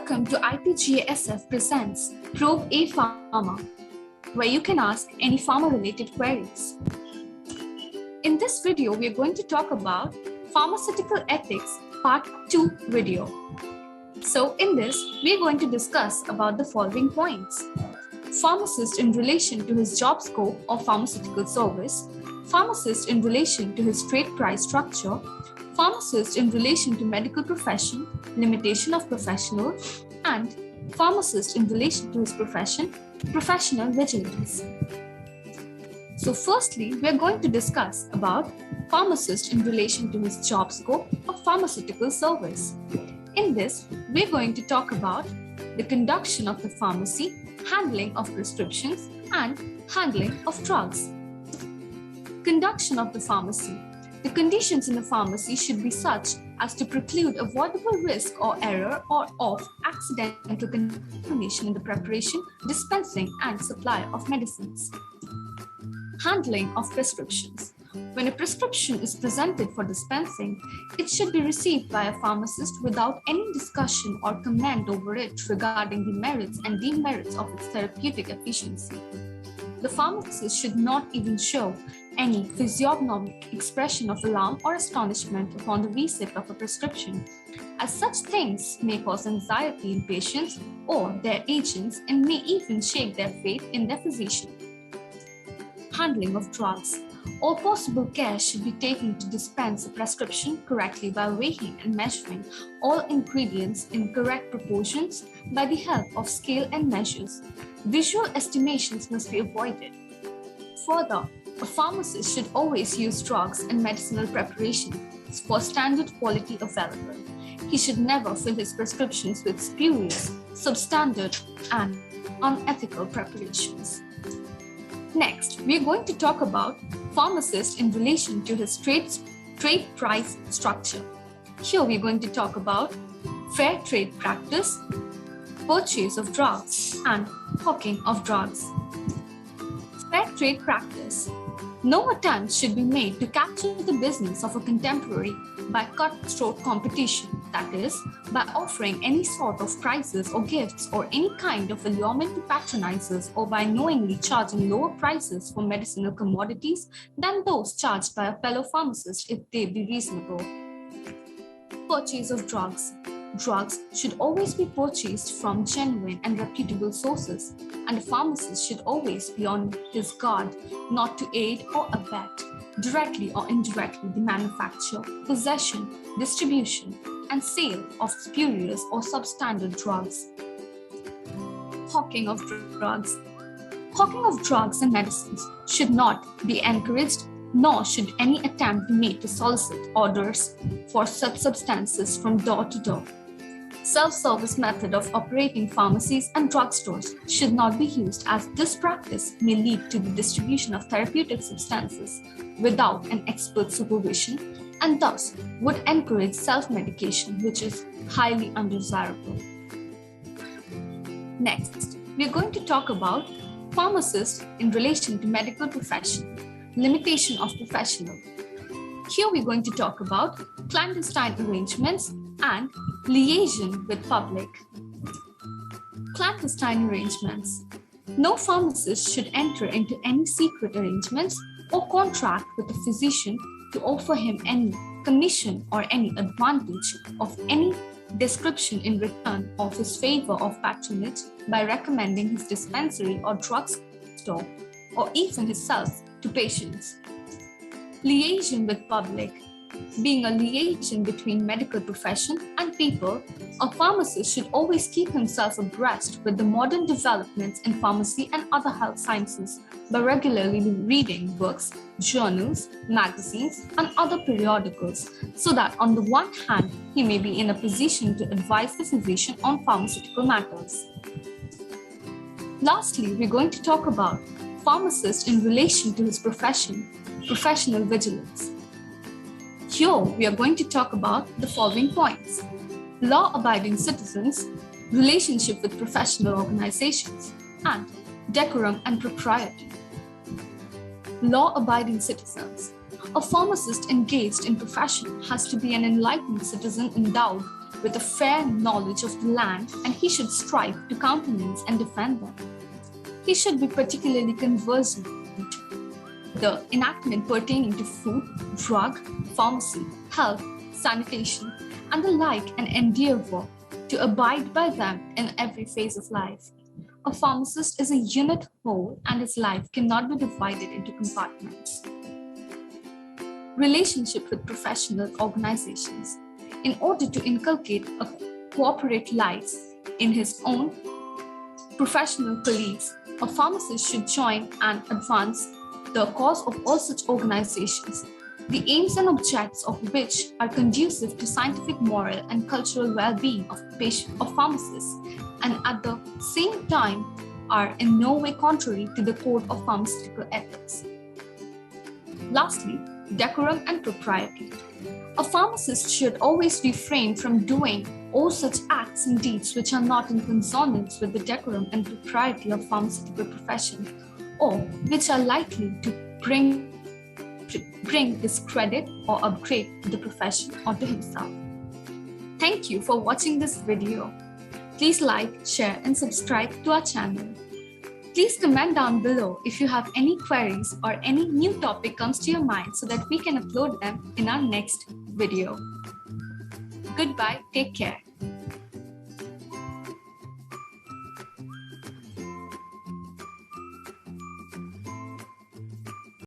Welcome to ipga-sf presents Probe-a-Pharma, where you can ask any pharma-related queries. In this video, we are going to talk about Pharmaceutical Ethics Part 2 video. So in this, we are going to discuss about the following points. Pharmacist in relation to his job scope or pharmaceutical service, pharmacist in relation to his trade price structure, pharmacist in relation to medical profession, limitation of professional, and pharmacist in relation to his profession, professional vigilance. So firstly, we are going to discuss about pharmacist in relation to his job scope of pharmaceutical service. In this, we are going to talk about the conduction of the pharmacy, handling of prescriptions, and handling of drugs. Conduction of the pharmacy. The conditions in the pharmacy should be such as to preclude avoidable risk or error or of accidental contamination in the preparation, dispensing, and supply of medicines. Handling of prescriptions. When a prescription is presented for dispensing, it should be received by a pharmacist without any discussion or comment over it regarding the merits and demerits of its therapeutic efficiency. The pharmacist should not even show any physiognomic expression of alarm or astonishment upon the receipt of a prescription, as such things may cause anxiety in patients or their agents and may even shake their faith in their physician. Handling of drugs. All possible care should be taken to dispense a prescription correctly by weighing and measuring all ingredients in correct proportions by the help of scale and measures. Visual estimations must be avoided. Further, a pharmacist should always use drugs and medicinal preparations for standard quality available. He should never fill his prescriptions with spurious, substandard, and unethical preparations. Next, we are going to talk about pharmacist in relation to his trade price structure. Here we are going to talk about fair trade practice, purchase of drugs, and hawking of drugs. Fair trade practice. No attempt should be made to capture the business of a contemporary by cutthroat competition, that is, by offering any sort of prizes or gifts or any kind of allurement to patronizers, or by knowingly charging lower prices for medicinal commodities than those charged by a fellow pharmacist if they be reasonable. Purchase of drugs. Drugs should always be purchased from genuine and reputable sources, and a pharmacist should always be on his guard not to aid or abet, directly or indirectly, the manufacture, possession, distribution, and sale of spurious or substandard drugs. Hawking of drugs. Hawking of drugs and medicines should not be encouraged, nor should any attempt be made to solicit orders for such substances from door to door. Self-service method of operating pharmacies and drugstores should not be used, as this practice may lead to the distribution of therapeutic substances without an expert supervision and thus would encourage self-medication, which is highly undesirable. Next, we are going to talk about pharmacist in relation to medical profession, limitation of professional. Here we are going to talk about clandestine arrangements and liaison with public. Clandestine arrangements. No pharmacist should enter into any secret arrangements or contract with a physician to offer him any commission or any advantage of any description in return of his favor of patronage by recommending his dispensary or drugstore or even himself to patients. Liaison with public. Being a liaison between medical profession and people, a pharmacist should always keep himself abreast with the modern developments in pharmacy and other health sciences by regularly reading books, journals, magazines, and other periodicals, so that on the one hand, he may be in a position to advise the physician on pharmaceutical matters. Lastly, we're going to talk about pharmacist in relation to his profession, professional vigilance. Here, we are going to talk about the following points: law-abiding citizens, relationship with professional organizations, and decorum and propriety. Law-abiding citizens. A pharmacist engaged in profession has to be an enlightened citizen endowed with a fair knowledge of the land, and he should strive to countenance and defend them. He should be particularly conversant with the enactment pertaining to food, drug, pharmacy, health, sanitation, and the like, and endeavor to abide by them in every phase of life. A pharmacist is a unit whole, and his life cannot be divided into compartments. Relationship with professional organizations. In order to inculcate a corporate life in his own professional colleagues, a pharmacist should join and advance the cause of all such organizations, the aims and objects of which are conducive to scientific, moral, and cultural well-being of pharmacists, and at the same time are in no way contrary to the code of pharmaceutical ethics. Lastly, decorum and propriety. A pharmacist should always refrain from doing all such acts and deeds which are not in consonance with the decorum and propriety of pharmaceutical profession, or which are likely to bring discredit or upgrade to the profession or to himself. Thank you for watching this video. Please like, share, and subscribe to our channel. Please comment down below if you have any queries or any new topic comes to your mind so that we can upload them in our next video. Goodbye, take care.